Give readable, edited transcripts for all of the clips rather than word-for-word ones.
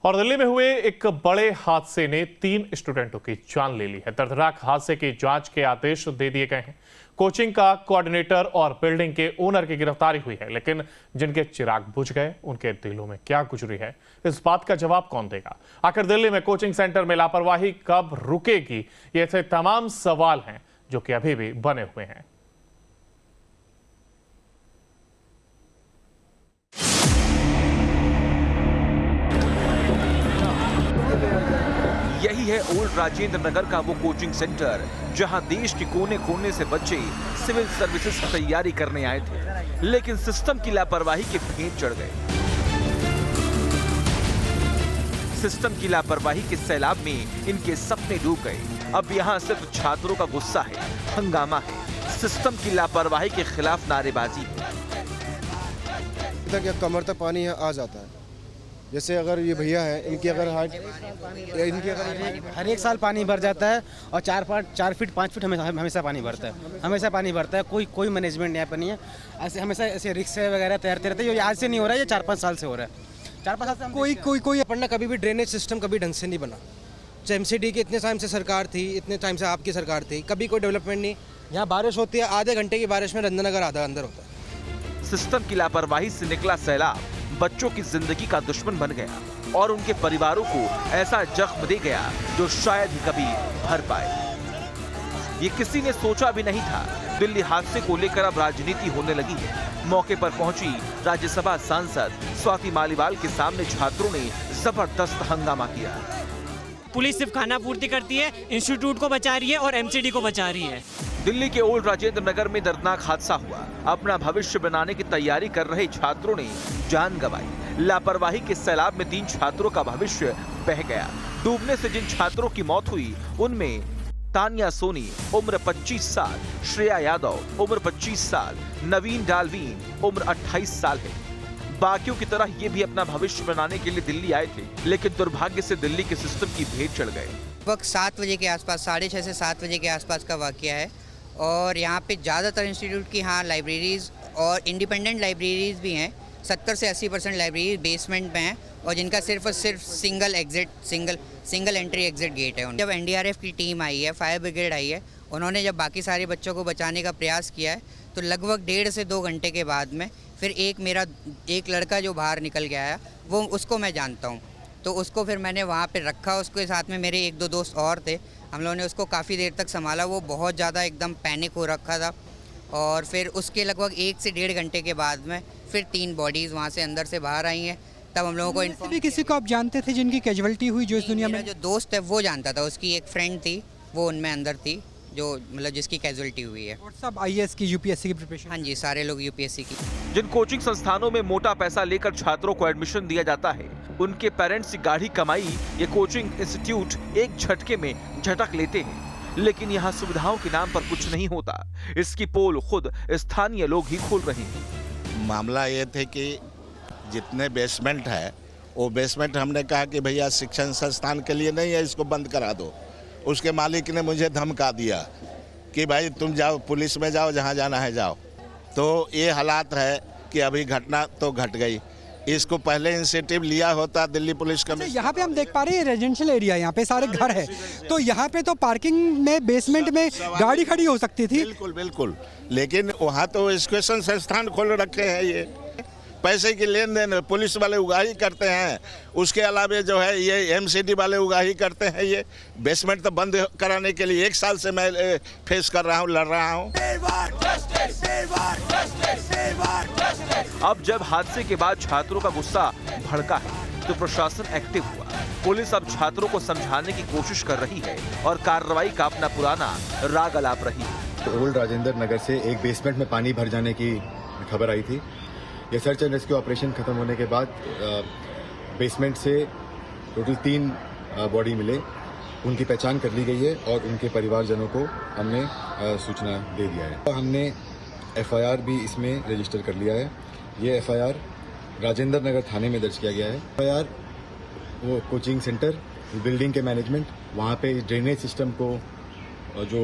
और दिल्ली में हुए एक बड़े हादसे ने 3 स्टूडेंटों की जान ले ली है। दर्दनाक हादसे की जांच के आदेश दे दिए गए हैं। कोचिंग का कोऑर्डिनेटर और बिल्डिंग के ओनर की गिरफ्तारी हुई है, लेकिन जिनके चिराग बुझ गए उनके दिलों में क्या गुजरी है, इस बात का जवाब कौन देगा? आखिर दिल्ली में कोचिंग सेंटर में लापरवाही कब रुकेगी? ये ऐसे तमाम सवाल हैं जो कि अभी भी बने हुए हैं। यही है ओल्ड राजेंद्र नगर का वो कोचिंग सेंटर जहां देश के कोने कोने से बच्चे सिविल सर्विसेज की तैयारी करने आए थे, लेकिन सिस्टम की लापरवाही के भेंट चढ़ गए। सिस्टम की लापरवाही के सैलाब में इनके सपने डूब गए। अब यहाँ सिर्फ छात्रों का गुस्सा है, हंगामा है, सिस्टम की लापरवाही के खिलाफ नारेबाजी है। तक कमर तक पानी आ जाता है। जैसे अगर ये भैया है, इनकी अगर हर एक साल पानी भर जाता है और 4 फीट 5 फीट हमेशा पानी भरता है, हमेशा पानी भरता है। कोई मैनेजमेंट यहाँ पर नहीं है। ऐसे हमेशा ऐसे रिक्शे वगैरह तैरते रहते हैं। ये आज से नहीं हो रहा है, ये 4-5 साल से हो रहा है। 4-5 साल से कोई पढ़ना, कभी भी ड्रेनेज सिस्टम कभी ढंग से नहीं बना। एमसीडी की इतने टाइम से सरकार थी, इतने टाइम से आपकी सरकार थी, कभी कोई डेवलपमेंट नहीं। यहाँ बारिश होती है, आधे घंटे की बारिश में रंजनगर आधा अंदर होता है। सिस्टम की लापरवाही से निकला सैलाब बच्चों की जिंदगी का दुश्मन बन गया और उनके परिवारों को ऐसा जख्म दे गया जो शायद ही कभी भर पाए। ये किसी ने सोचा भी नहीं था। दिल्ली हादसे को लेकर अब राजनीति होने लगी है। मौके पर पहुंची राज्यसभा सांसद स्वाति मालीवाल के सामने छात्रों ने जबरदस्त हंगामा किया। पुलिस सिर्फ खाना पूर्ति करती है, इंस्टीट्यूट को बचा रही है और एमसीडी को बचा रही है। दिल्ली के ओल्ड राजेंद्र नगर में दर्दनाक हादसा हुआ। अपना भविष्य बनाने की तैयारी कर रहे छात्रों ने जान गंवाई। लापरवाही के सैलाब में 3 छात्रों का भविष्य बह गया। डूबने से जिन छात्रों की मौत हुई उनमें तानिया सोनी उम्र 25 साल, श्रेया यादव उम्र 25 साल, नवीन डालवीन उम्र 28 साल है। बाकियों की तरह ये भी अपना भविष्य बनाने के लिए दिल्ली आए थे, लेकिन दुर्भाग्य से दिल्ली के सिस्टम की भेंट चढ़ गए। वक्त 7 बजे के आसपास, 6:30 से 7 बजे के आसपास का वाकया है। और यहाँ पे ज़्यादातर इंस्टीट्यूट की लाइब्रेरीज़ और इंडिपेंडेंट लाइब्रेरीज़ भी हैं। 70 से 80% लाइब्रेरी बेसमेंट में हैं और जिनका सिर्फ और सिर्फ सिंगल एंट्री एग्जिट गेट है। जब एनडीआरएफ की टीम आई है, फायर ब्रिगेड आई है, उन्होंने जब बाकी सारे बच्चों को बचाने का प्रयास किया है, तो लगभग 1.5 से 2 घंटे के बाद में फिर एक लड़का जो बाहर निकल गया है, वो उसको मैं जानता हूँ, तो उसको फिर मैंने वहाँ पे रखा। उसके साथ में मेरे 1-2 दोस्त और थे। हम लोगों ने उसको काफ़ी देर तक संभाला। वो बहुत ज़्यादा एकदम पैनिक हो रखा था। और फिर उसके लगभग 1 से 1.5 घंटे के बाद में फिर 3 बॉडीज़ वहाँ से अंदर से बाहर आई हैं। तब हम लोगों को भी किसी को आप जानते थे जिनकी कैजुअलिटी हुई जो इस दुनिया में? जो दोस्त है वो जानता था। उसकी एक फ्रेंड थी, वो उनमें अंदर थी, जो मतलब जिसकी कैजुअलिटी हुई है। और सब आईएएस की, यूपीएससी की प्रिपरेशन? हाँ जी, सारे लोग यूपीएससी की। जिन कोचिंग संस्थानों में मोटा पैसा लेकर छात्रों को एडमिशन दिया जाता है, उनके पेरेंट्स की गाढ़ी कमाई ये कोचिंग इंस्टीट्यूट एक झटके में झटक लेते हैं। लेकिन यहाँ सुविधाओं के नाम पर कुछ नहीं होता। इसकी पोल खुद स्थानीय लोग ही खोल रहे हैं। मामला ये थे कि जितने बेसमेंट है, वो बेसमेंट हमने कहा कि भैया शिक्षण संस्थान के लिए नहीं है, इसको बंद करा दो। उसके मालिक ने मुझे धमका दिया कि भाई तुम जाओ, पुलिस में जाओ, जहाँ जाना है जाओ। तो ये हालात है कि अभी घटना तो घट गई। इसको पहले इनिशिएटिव लिया होता दिल्ली पुलिस कमिश्नर। यहाँ पे हम देख पा रहे हैं रेजिडेंशियल एरिया, यहाँ पे सारे घर है, तो यहाँ पे तो पार्किंग में बेसमेंट में गाड़ी खड़ी हो सकती थी। बिल्कुल, लेकिन वहाँ तो एजुकेशन संस्थान खोल रखे हैं। ये पैसे की लेन देन पुलिस वाले उगाही करते हैं, उसके अलावा जो है ये एमसीडी वाले उगाही करते हैं। ये बेसमेंट तो बंद कराने के लिए 1 साल से मैं फेस कर रहा हूँ, लड़ रहा हूँ। अब जब हादसे के बाद छात्रों का गुस्सा भड़का है, तो प्रशासन एक्टिव हुआ। पुलिस अब छात्रों को समझाने की कोशिश कर रही है और कार्रवाई का अपना पुराना राग अलाप रही है। ओल्ड राजेंद्र नगर से एक बेसमेंट में पानी भर जाने की खबर आई थी। ये सर्च एंड रेस्क्यू ऑपरेशन खत्म होने के बाद बेसमेंट से टोटल 3 बॉडी मिले, उनकी पहचान कर ली गई है और उनके परिवारजनों को हमने सूचना दे दिया है। हमने एफआईआर भी इसमें रजिस्टर कर लिया है। ये एफआईआर राजेंद्र नगर थाने में दर्ज किया गया है। एफआईआर वो कोचिंग सेंटर, बिल्डिंग के मैनेजमेंट, वहाँ पे ड्रेनेज सिस्टम को जो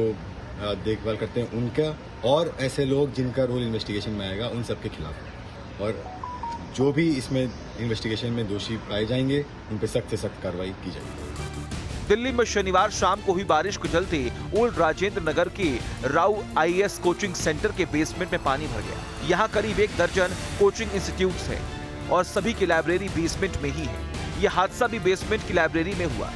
देखभाल करते हैं उनका, और ऐसे लोग जिनका रोल इन्वेस्टिगेशन में आएगा उन सब के खिलाफ। और जो भी इसमें इन्वेस्टिगेशन में दोषी पाए जाएंगे उन पर सख्त से सख्त कार्रवाई की जाएगी। दिल्ली में शनिवार शाम को हुई बारिश के चलते ओल्ड राजेंद्र नगर के राउ आईएएस कोचिंग सेंटर के बेसमेंट में पानी भर गया। यहाँ करीब 1 दर्जन कोचिंग इंस्टीट्यूट्स हैं और सभी की लाइब्रेरी बेसमेंट में ही है। यह हादसा भी बेसमेंट की लाइब्रेरी में हुआ।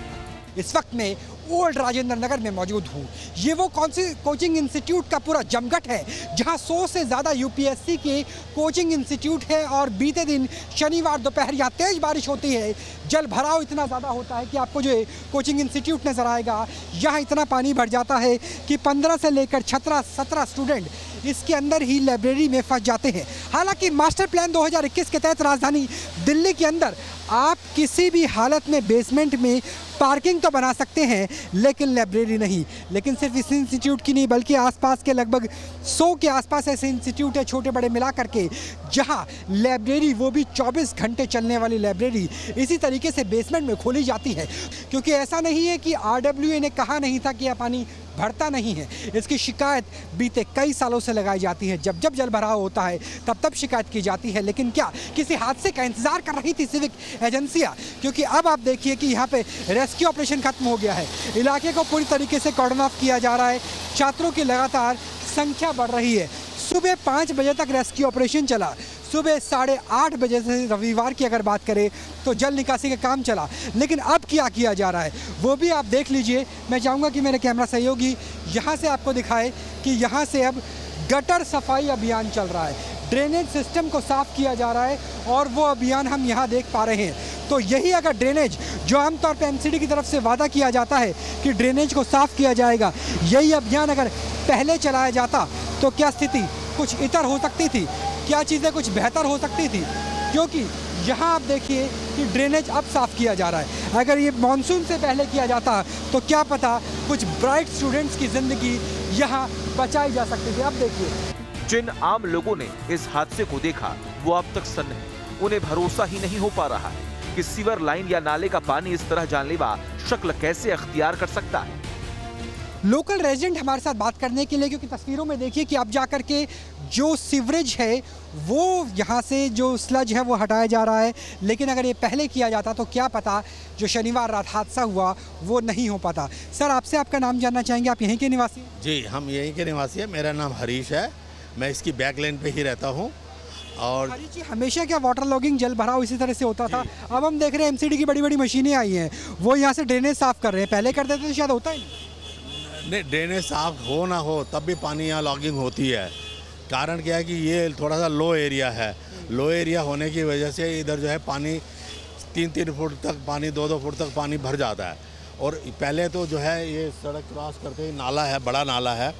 इस वक्त मैं ओल्ड राजेंद्र नगर में मौजूद हूँ। ये वो कौन सी कोचिंग इंस्टीट्यूट का पूरा जमघट है जहाँ 100 से ज़्यादा यूपीएससी के कोचिंग इंस्टीट्यूट है और बीते दिन शनिवार दोपहर यहाँ तेज़ बारिश होती है। जल भराव इतना ज़्यादा होता है कि आपको जो कोचिंग इंस्टीट्यूट नज़र आएगा यहाँ इतना पानी भर जाता है कि 15 से लेकर 17 स्टूडेंट इसके अंदर ही लाइब्रेरी में फंस जाते हैं। हालांकि मास्टर प्लान 2021 के तहत राजधानी दिल्ली के अंदर आप किसी भी हालत में बेसमेंट में पार्किंग तो बना सकते हैं लेकिन लाइब्रेरी नहीं। लेकिन सिर्फ इस इंस्टीट्यूट की नहीं बल्कि आसपास के लगभग 100 के आसपास ऐसे इंस्टीट्यूट है छोटे बड़े मिला करके जहां लाइब्रेरी वो भी 24 घंटे चलने वाली लाइब्रेरी इसी तरीके से बेसमेंट में खोली जाती है। क्योंकि ऐसा नहीं है कि RWA ने कहा नहीं था कि यह पानी भरता नहीं है। इसकी शिकायत बीते कई सालों से लगाई जाती है। जब जब जल भराव होता है तब शिकायत की जाती है। लेकिन क्या किसी हादसे का इंतजार कर रही थी सिविक एजेंसियां? क्योंकि अब आप देखिए कि यहाँ पे रेस्क्यू ऑपरेशन खत्म हो गया है। इलाके को पूरी तरीके से कॉर्डन ऑफ किया जा रहा है। छात्रों की लगातार संख्या बढ़ रही है। सुबह 5 बजे तक रेस्क्यू ऑपरेशन चला। सुबह 8:30 बजे से रविवार की अगर बात करें तो जल निकासी का काम चला। लेकिन अब क्या किया जा रहा है वो भी आप देख लीजिए। मैं चाहूँगा कि मेरे कैमरा सहयोगी यहाँ से आपको दिखाए कि यहाँ से अब गटर सफाई अभियान चल रहा है। ड्रेनेज सिस्टम को साफ़ किया जा रहा है और वो अभियान हम यहाँ देख पा रहे हैं। तो यही अगर ड्रेनेज जो आमतौर पे MCD की तरफ से वादा किया जाता है कि ड्रेनेज को साफ़ किया जाएगा, यही अभियान अगर पहले चलाया जाता तो क्या स्थिति कुछ इतर हो सकती थी, क्या चीज़ें कुछ बेहतर हो सकती थी। क्योंकि यहाँ आप देखिए कि ड्रेनेज अब साफ़ किया जा रहा है। अगर ये मानसून से पहले किया जाता तो क्या पता कुछ ब्राइट स्टूडेंट्स की ज़िंदगी यहाँ बचाई जा सकती थी। अब देखिए जिन आम लोगों ने इस हादसे को देखा वो अब तक सन्न है। उन्हें भरोसा ही नहीं हो पा रहा है कि सीवर लाइन या नाले का पानी इस तरह जानलेवा शक्ल कैसे अख्तियार कर सकता है। लोकल रेजिडेंट हमारे साथ बात करने के लिए, क्योंकि तस्वीरों में देखिए कि अब जाकर के जो सीवरेज है वो यहाँ से जो स्लज है वो हटाया जा रहा है। लेकिन अगर ये पहले किया जाता तो क्या पता जो शनिवार रात हादसा हुआ वो नहीं हो पाता। सर आपसे आपका नाम जानना चाहेंगे, आप यहीं के निवासी हैं? जी हम यहीं के निवासी हैं। मेरा नाम हरीश है, मैं इसकी बैक लेन पे ही रहता हूँ। और हरीश जी हमेशा क्या वाटर लॉगिंग जल भराव इसी तरह से होता था? अब हम देख रहे हैं MCD की बड़ी बड़ी मशीनें आई हैं, वो यहाँ से ड्रेनेज साफ़ कर रहे हैं। पहले कर देते तो शायद होता ही नहीं। ड्रेनेज साफ हो ना हो तब भी पानी यहाँ लॉगिंग होती है। कारण क्या है कि ये थोड़ा सा लो एरिया है। लो एरिया होने की वजह से इधर जो है पानी 3-3 फुट तक पानी 2-2 फुट तक पानी भर जाता है। और पहले तो जो है ये सड़क क्रॉस करते ही नाला है, बड़ा नाला है,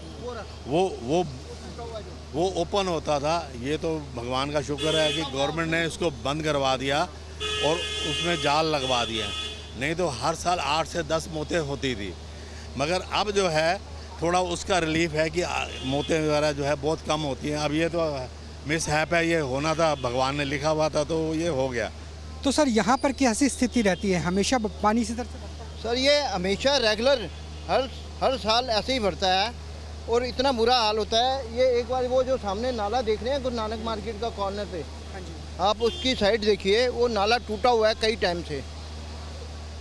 वो ओपन होता था। ये तो भगवान का शुक्र है कि गवर्नमेंट ने इसको बंद करवा दिया और उसमें जाल लगवा दिया। नहीं तो हर साल 8 से 10 मौतें होती थी। मगर अब जो है थोड़ा उसका रिलीफ है कि मौतें वगैरह जो है बहुत कम होती हैं। अब ये तो मिस हैप है, ये होना था, भगवान ने लिखा हुआ था तो ये हो गया। तो सर यहाँ पर कैसी स्थिति रहती है? हमेशा पानी इसी तरह से? सर ये हमेशा रेगुलर हर साल ऐसे ही भरता है और इतना बुरा हाल होता है। ये एक बार वो जो सामने नाला देख रहे हैं गुरु नानक मार्केट का कॉर्नर पे, आप उसकी साइड देखिए, वो नाला टूटा हुआ है कई टाइम से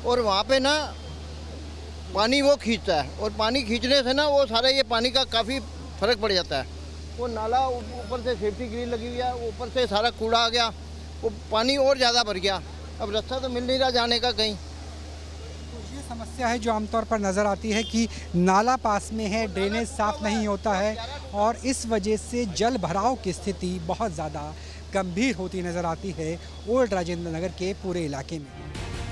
और वहाँ पे ना पानी वो खींचता है और पानी खींचने से ना वो सारा ये पानी का काफ़ी फर्क पड़ जाता है। वो नाला ऊपर से सेफ्टी ग्रिल लगी हुई है, ऊपर से सारा कूड़ा आ गया, वो पानी और ज़्यादा भर गया। अब रास्ता तो मिल नहीं रहा जाने का कहीं। तो ये समस्या है जो आमतौर पर नज़र आती है कि नाला पास में है, ड्रेनेज साफ़ नहीं होता है और इस वजह से जल भराव की स्थिति बहुत ज़्यादा गंभीर होती नज़र आती है ओल्ड राजेंद्र नगर के पूरे इलाके में।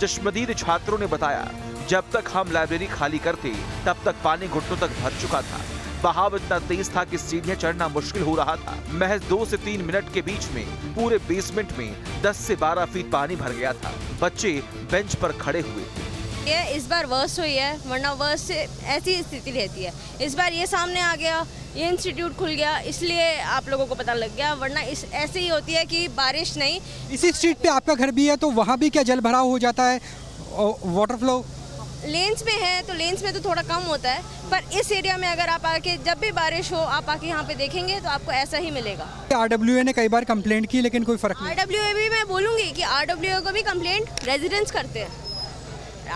चश्मदीद छात्रों ने बताया जब तक हम लाइब्रेरी खाली करते तब तक पानी घुटनों तक भर चुका था। बहाव इतना तेज था कि सीढ़ियां चढ़ना मुश्किल हो रहा था। महज 2 से 3 मिनट के बीच में पूरे बेसमेंट में 10 से 12 फीट पानी भर गया था। बच्चे बेंच पर खड़े हुए। ये इस बार वर्स्ट हुई है, वरना वर्स्ट से ऐसी स्थिति रहती है। इस बार ये सामने आ गया, ये इंस्टीट्यूट खुल गया, इसलिए आप लोगों को पता लग गया, वरना ऐसे ही होती है कि बारिश नहीं। इसी स्ट्रीट पे आपका घर भी है तो वहाँ भी क्या जल भराव हो जाता है? वाटर फ्लो लेन्स में है तो लेन्स में तो थोड़ा कम होता है, पर इस एरिया में अगर आप आके जब भी बारिश हो आप आके यहाँ पे देखेंगे तो आपको ऐसा ही मिलेगा। RWA ने कई बार कंप्लेंट की लेकिन कोई फर्क नहीं। RWA भी मैं बोलूँगी कि RWA को भी कंप्लेंट रेजिडेंट्स करते हैं।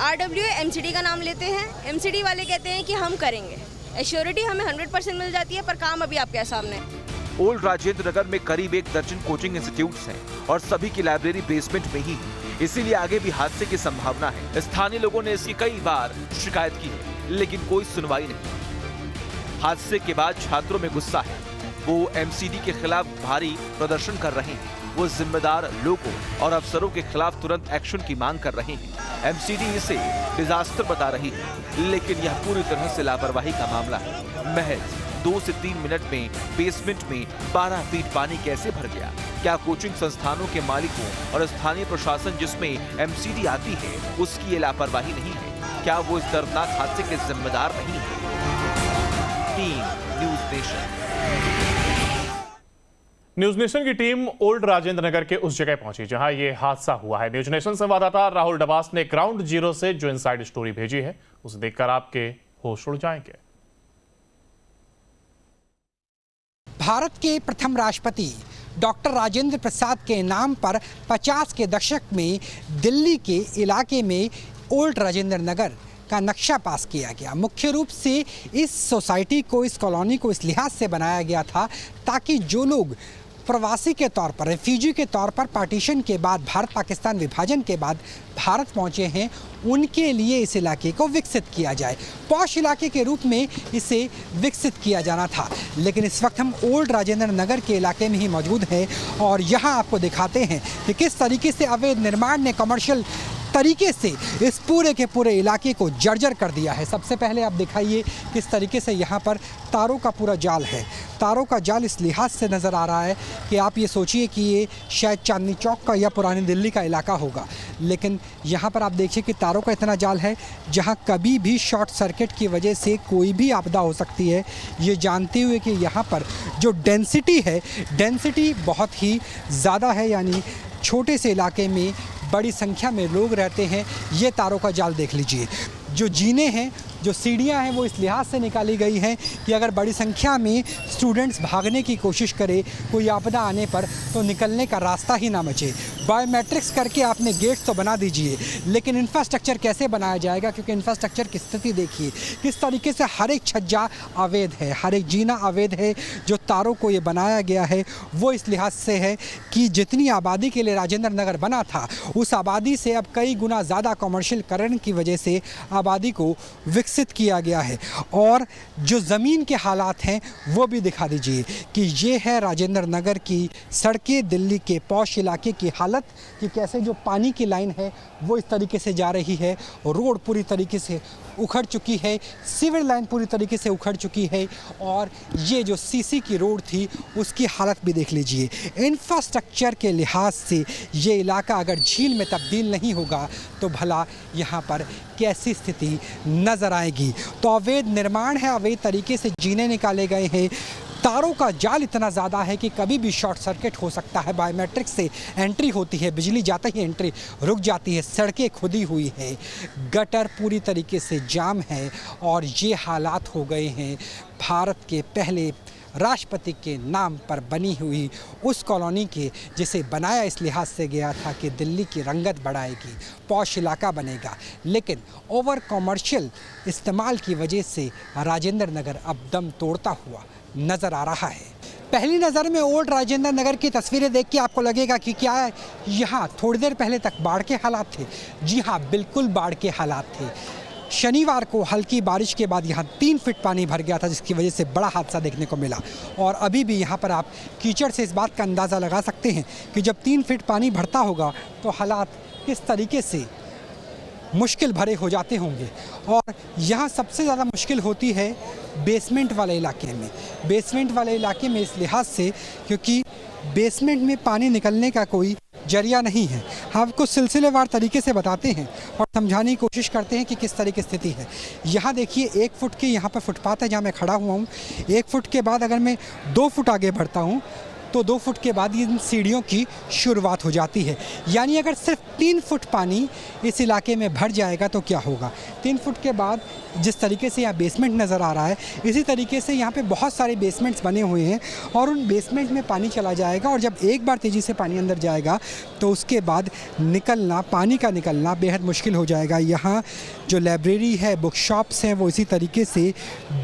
RWA MCD का नाम लेते हैं, MCD वाले कहते हैं कि हम करेंगे, एश्योरिटी हमें 100% मिल जाती है, पर काम अभी आपके सामने है। ओल्ड राजेंद्र नगर में करीब 1 दर्जन कोचिंग इंस्टीट्यूट्स हैं और सभी की लाइब्रेरी बेसमेंट में ही है, इसीलिए आगे भी हादसे की संभावना है। स्थानीय लोगों ने इसकी कई बार शिकायत की है लेकिन कोई सुनवाई नहीं। हादसे के बाद छात्रों में गुस्सा है, वो MCD के खिलाफ भारी प्रदर्शन कर रहे हैं। वो जिम्मेदार लोगों और अफसरों के खिलाफ तुरंत एक्शन की मांग कर रहे हैं। MCD इसे डिजास्टर बता रही है लेकिन यह पूरी तरह से लापरवाही का मामला है। महज 2 से 3 मिनट में बेसमेंट में 12 फीट पानी कैसे भर गया? क्या कोचिंग संस्थानों के मालिकों और स्थानीय प्रशासन जिसमें MCD आती है उसकी ये लापरवाही नहीं है? क्या वो इस दर्दनाक हादसे के जिम्मेदार नहीं है? Team news nation. News nation की टीम ओल्ड राजेंद्र नगर के उस जगह पहुंची जहां ये हादसा हुआ है। न्यूज नेशन संवाददाता राहुल डबास ने ग्राउंड जीरो से जो इनसाइड स्टोरी भेजी है उसे देखकर आपके होश उड़ जाएंगे। भारत के प्रथम राष्ट्रपति डॉक्टर राजेंद्र प्रसाद के नाम पर 50 के दशक में दिल्ली के इलाके में ओल्ड राजेंद्र नगर का नक्शा पास किया गया। मुख्य रूप से इस सोसाइटी को, इस कॉलोनी को इस लिहाज से बनाया गया था ताकि जो लोग प्रवासी के तौर पर, रेफ्यूजी के तौर पर पार्टीशन के बाद, भारत पाकिस्तान विभाजन के बाद भारत पहुंचे हैं, उनके लिए इस इलाके को विकसित किया जाए। पॉश इलाके के रूप में इसे विकसित किया जाना था। लेकिन इस वक्त हम ओल्ड राजेंद्र नगर के इलाके में ही मौजूद हैं और यहाँ आपको दिखाते हैं कि किस तरीके से अवैध निर्माण ने कमर्शियल तरीके से इस पूरे के पूरे इलाके को जर्जर कर दिया है। सबसे पहले आप दिखाइए किस तरीके से यहाँ पर तारों का पूरा जाल है। तारों का जाल इस लिहाज से नज़र आ रहा है कि आप ये सोचिए कि ये शायद चांदनी चौक का या पुरानी दिल्ली का इलाका होगा, लेकिन यहाँ पर आप देखिए कि तारों का इतना जाल है जहाँ कभी भी शॉर्ट सर्किट की वजह से कोई भी आपदा हो सकती है। ये जानते हुए कि यहाँ पर जो डेंसिटी है, डेंसिटी बहुत ही ज़्यादा है, यानी छोटे से इलाके में बड़ी संख्या में लोग रहते हैं। ये तारों का जाल देख लीजिए। जो जीने हैं, जो सीढ़ियां हैं, वो इस लिहाज से निकाली गई हैं कि अगर बड़ी संख्या में स्टूडेंट्स भागने की कोशिश करें कोई आपदा आने पर तो निकलने का रास्ता ही ना बचे। बायोमेट्रिक्स करके आपने गेट्स तो बना दीजिए, लेकिन इंफ्रास्ट्रक्चर कैसे बनाया जाएगा? क्योंकि इंफ्रास्ट्रक्चर की स्थिति देखिए किस तरीके से हर एक छज्जा अवैध है, हर एक जीना अवैध है। जो तारों को ये बनाया गया है वो इस लिहाज से है कि जितनी आबादी के लिए राजेंद्र नगर बना था उस आबादी से अब कई गुना ज़्यादा कमर्शियलकरण की वजह से आबादी को विकसित किया गया है। और जो ज़मीन के हालात हैं वो भी दिखा दीजिए कि ये है राजेंद्र नगर की सड़कें, दिल्ली के पॉश इलाके की हालत कि कैसे जो पानी की लाइन है वो इस तरीके से जा रही है, रोड पूरी तरीके से उखड़ चुकी है, सीवर लाइन पूरी तरीके से उखड़ चुकी है और ये जो सीसी की रोड थी उसकी हालत भी देख लीजिए। इंफ्रास्ट्रक्चर के लिहाज से ये इलाका अगर झील में तब्दील नहीं होगा तो भला यहाँ पर कैसी स्थिति नज़र आएगी। तो अवैध निर्माण है, अवैध तरीके से जीने निकाले गए हैं। तारों का जाल इतना ज़्यादा है कि कभी भी शॉर्ट सर्किट हो सकता है। बायोमेट्रिक से एंट्री होती है, बिजली जाता ही एंट्री रुक जाती है। सड़कें खुदी हुई है, गटर पूरी तरीके से जाम है और ये हालात हो गए हैं भारत के पहले राष्ट्रपति के नाम पर बनी हुई उस कॉलोनी के, जिसे बनाया इस लिहाज से गया था कि दिल्ली की रंगत बढ़ाएगी, पॉश इलाका बनेगा, लेकिन ओवर कमर्शियल इस्तेमाल की वजह से राजेंद्र नगर अब दम तोड़ता हुआ नज़र आ रहा है। पहली नज़र में ओल्ड राजेंद्र नगर की तस्वीरें देख के आपको लगेगा कि क्या है, यहाँ थोड़ी देर पहले तक बाढ़ के हालात थे। जी हाँ, बिल्कुल बाढ़ के हालात थे। शनिवार को हल्की बारिश के बाद यहाँ 3 फीट पानी भर गया था, जिसकी वजह से बड़ा हादसा देखने को मिला। और अभी भी यहाँ पर आप कीचड़ से इस बात का अंदाज़ा लगा सकते हैं कि जब 3 फीट पानी भरता होगा तो हालात किस तरीके से मुश्किल भरे हो जाते होंगे। और यहाँ सबसे ज़्यादा मुश्किल होती है बेसमेंट वाले इलाके में। बेसमेंट वाले इलाके में इस लिहाज से क्योंकि बेसमेंट में पानी निकलने का कोई जरिया नहीं है। हम आपको सिलसिलेवार तरीके से बताते हैं और समझाने की कोशिश करते हैं कि किस तरह की स्थिति है। यहाँ देखिए 1 फुट के यहाँ पर फुटपाथ है जहाँ मैं खड़ा हुआ हूँ। 1 फुट के बाद अगर मैं 2 फुट आगे बढ़ता हूँ तो 2 फुट के बाद इन सीढ़ियों की शुरुआत हो जाती है। यानी अगर सिर्फ 3 फुट पानी इस इलाके में भर जाएगा तो क्या होगा। 3 फुट के बाद जिस तरीके से यहाँ बेसमेंट नज़र आ रहा है, इसी तरीके से यहाँ पे बहुत सारे बेसमेंट्स बने हुए हैं और उन बेसमेंट में पानी चला जाएगा और जब एक बार तेज़ी से पानी अंदर जाएगा तो उसके बाद निकलना, पानी का निकलना बेहद मुश्किल हो जाएगा। यहाँ जो लाइब्रेरी है, बुक शॉप्स हैं, वो इसी तरीके से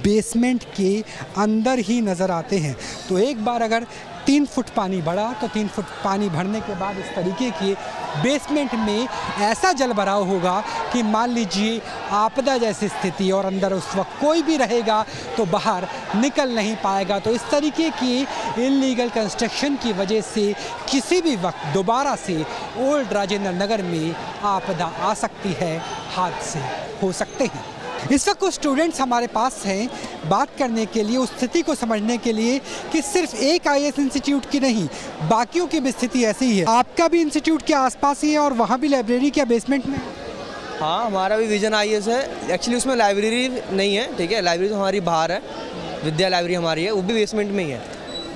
बेसमेंट के अंदर ही नज़र आते हैं। तो एक बार अगर 3 फुट पानी बढ़ा तो 3 फुट पानी भरने के बाद इस तरीके के बेसमेंट में ऐसा जल भराव होगा कि मान लीजिए आपदा जैसी स्थिति और अंदर उस वक्त कोई भी रहेगा तो बाहर निकल नहीं पाएगा। तो इस तरीके की इल्लीगल कंस्ट्रक्शन की वजह से किसी भी वक्त दोबारा से ओल्ड राजेंद्र नगर में आपदा आ सकती है, हादसे हो सकते हैं। इस वक्त कुछ स्टूडेंट्स हमारे पास हैं बात करने के लिए, उस स्थिति को समझने के लिए कि सिर्फ एक IAS इंस्टीट्यूट की नहीं, बाकियों की भी स्थिति ऐसी ही है। आपका भी इंस्टीट्यूट के आसपास ही है और वहाँ भी लाइब्रेरी क्या बेसमेंट में? हाँ, हमारा भी विजन IAS है। एक्चुअली उसमें लाइब्रेरी नहीं है, ठीक है, लाइब्रेरी तो हमारी बाहर है, विद्या लाइब्रेरी हमारी है, वो भी बेसमेंट में ही है।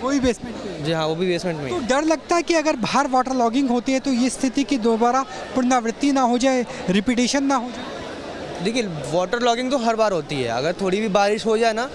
वो भी बेसमेंट में? जी हाँ, वो भी बेसमेंट में। तो डर लगता है कि अगर बाहर वाटर लॉगिंग होती है तो ये स्थिति की दोबारा पुनरावृत्ति ना हो जाए, रिपीटेशन ना हो जाए? देखिए, वाटर लॉगिंग तो हर बार होती है। अगर थोड़ी भी बारिश हो जाए ना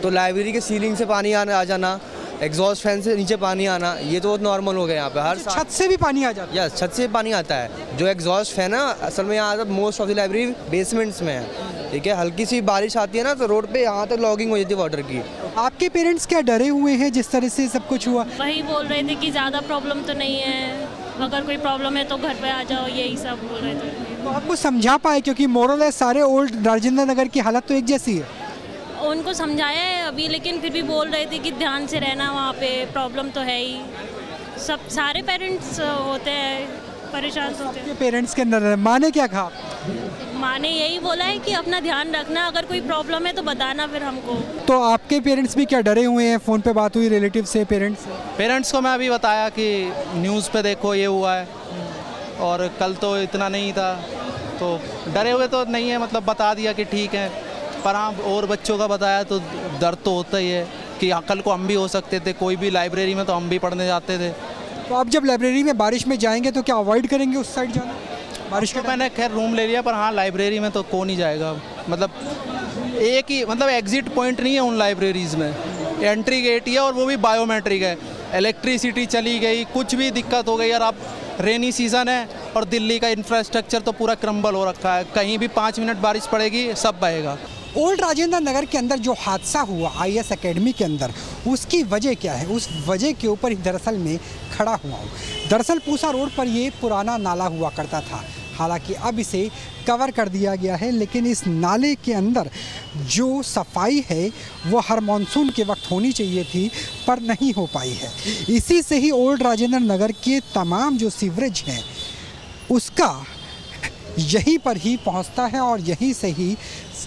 तो लाइब्रेरी के सीलिंग से पानी आ जाना, एग्जॉस्ट फैन से नीचे पानी आना, ये तो नॉर्मल हो गया यहाँ पे। हर छत से भी पानी आ जाता है? यस, छत से पानी आता है। जो एग्जॉस्ट फैन है असल में यहाँ most of the library basements में है, ठीक है। हल्की सी बारिश आती है ना तो रोड पे यहाँ तक लॉगिंग हो जाती है वाटर की। आपके पेरेंट्स क्या डरे हुए हैं जिस तरह से सब कुछ हुआ? वही बोल रहे थे कि ज़्यादा प्रॉब्लम तो नहीं है, अगर कोई प्रॉब्लम है तो घर पे आ जाओ, यही सब बोल रहे थे। तो आपको समझा पाए, क्योंकि मोरल सारे ओल्ड राजेंद्र नगर की हालत तो एक जैसी है। उनको समझाया है अभी, लेकिन फिर भी बोल रहे थे कि ध्यान से रहना, वहाँ पे प्रॉब्लम तो है ही। सब सारे पेरेंट्स होते हैं, परेशान होते हैं। पेरेंट्स के अंदर माँ ने क्या कहा? माँ ने यही बोला है कि अपना ध्यान रखना, अगर कोई प्रॉब्लम है तो बताना फिर हमको। तो आपके पेरेंट्स भी क्या डरे हुए हैं? फ़ोन पे बात हुई रिलेटिव से, पेरेंट्स को मैं अभी बताया कि न्यूज़ पे देखो ये हुआ है और कल तो इतना नहीं था, तो डरे हुए तो नहीं है, मतलब बता दिया कि ठीक है। पर हाँ, और बच्चों का बताया तो डर तो होता ही है कि कल को हम भी हो सकते थे, कोई भी लाइब्रेरी में तो हम भी पढ़ने जाते थे। तो आप जब लाइब्रेरी में बारिश में जाएंगे तो क्या अवॉइड करेंगे उस साइड जाना? बारिश तो मैंने खैर रूम ले लिया, पर हाँ लाइब्रेरी में तो कौन ही जाएगा। मतलब एक ही, मतलब एग्जिट पॉइंट नहीं है उन लाइब्रेरीज़ में, एंट्री गेट ही है और वो भी बायोमेट्रिक है। इलेक्ट्रिसिटी चली गई, कुछ भी दिक्कत हो गई यार, अब रेनी सीज़न है और दिल्ली का इंफ्रास्ट्रक्चर तो पूरा क्रम्बल हो रखा है, कहीं भी 5 मिनट बारिश पड़ेगी सब बहेगा। ओल्ड राजेंद्र नगर के अंदर जो हादसा हुआ IAS एकेडमी के अंदर, उसकी वजह क्या है? उस वजह के ऊपर ही दरअसल में खड़ा हुआ हूँ। दरअसल पूसा रोड पर ये पुराना नाला हुआ करता था, हालांकि अब इसे कवर कर दिया गया है, लेकिन इस नाले के अंदर जो सफाई है वो हर मानसून के वक्त होनी चाहिए थी पर नहीं हो पाई है। इसी से ही ओल्ड राजेंद्र नगर के तमाम जो सीवरेज हैं उसका यहीं पर ही पहुंचता है और यहीं से ही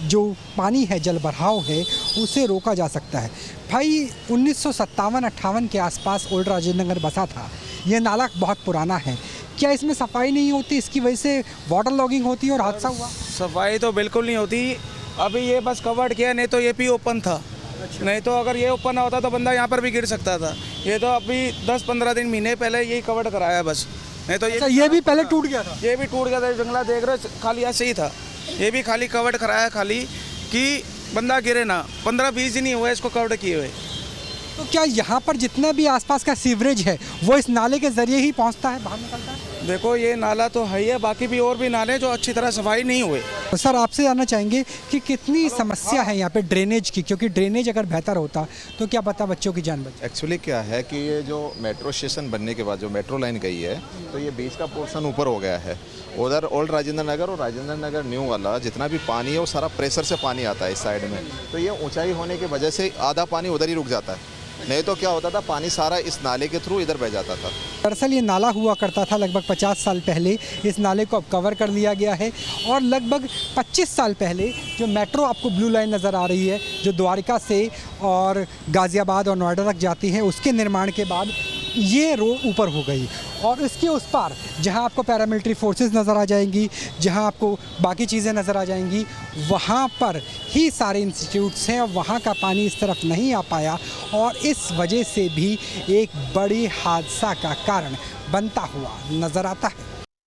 जो पानी है, जल भराव है, उसे रोका जा सकता है। भाई 1957-58 के आसपास ओल्ड राजेंद्र नगर बसा था। ये नाला बहुत पुराना है, क्या इसमें सफाई नहीं होती, इसकी वजह से वाटर लॉगिंग होती है और हादसा हुआ? सफाई तो बिल्कुल नहीं होती। अभी ये बस कवर्ड किया, नहीं तो ये भी ओपन था। नहीं तो अगर ये ओपन होता तो बंदा यहाँ पर भी गिर सकता था। ये तो अभी 10-15 दिन महीने पहले यही कवर्ड कराया बस, नहीं तो ये भी पहले टूट गया था। ये भी टूट गया था, जंगला देख रहे हो, खाली ऐसे ही था। ये भी खाली कवर्ड कराया, खाली कि बंदा गिरे ना। 15-20 दिन ही हुए इसको कवर्ड किए हुए। तो क्या यहाँ पर जितना भी आसपास का सीवरेज है वो इस नाले के जरिए ही पहुँचता है, बाहर निकलता है? देखो ये नाला तो है ही है, बाकी भी और भी नाले जो अच्छी तरह सफाई नहीं हुए। तो सर आपसे जानना चाहेंगे कि कितनी समस्या है यहाँ पे ड्रेनेज की, क्योंकि ड्रेनेज अगर बेहतर होता तो क्या पता बच्चों की जान बचे। एक्चुअली क्या है कि ये जो मेट्रो स्टेशन बनने के बाद जो मेट्रो लाइन गई है तो ये बीच का पोर्शन ऊपर हो गया है। उधर ओल्ड राजेंद्र नगर और राजेंद्र नगर न्यू वाला जितना भी पानी है वो सारा प्रेशर से पानी आता है इस साइड में, तो ये ऊंचाई होने की वजह से आधा पानी उधर ही रुक जाता है, नहीं तो क्या होता था पानी सारा इस नाले के थ्रू इधर बह जाता था। दरअसल ये नाला हुआ करता था लगभग 50 साल पहले, इस नाले को अब कवर कर लिया गया है और लगभग 25 साल पहले जो मेट्रो आपको ब्लू लाइन नज़र आ रही है जो द्वारका से और गाज़ियाबाद और नोएडा तक जाती है, उसके निर्माण के बाद ये रोड ऊपर हो गई और इसके उस पार जहाँ आपको पैरामिलिट्री फोर्सेस नज़र आ जाएंगी, जहाँ आपको बाकी चीज़ें नज़र आ जाएंगी, वहाँ पर कई सारे इंस्टीट्यूट्स हैं, वहाँ का पानी इस तरफ नहीं आ पाया और इस वजह से भी एक बड़ी हादसा का कारण बनता हुआ नज़र आता है।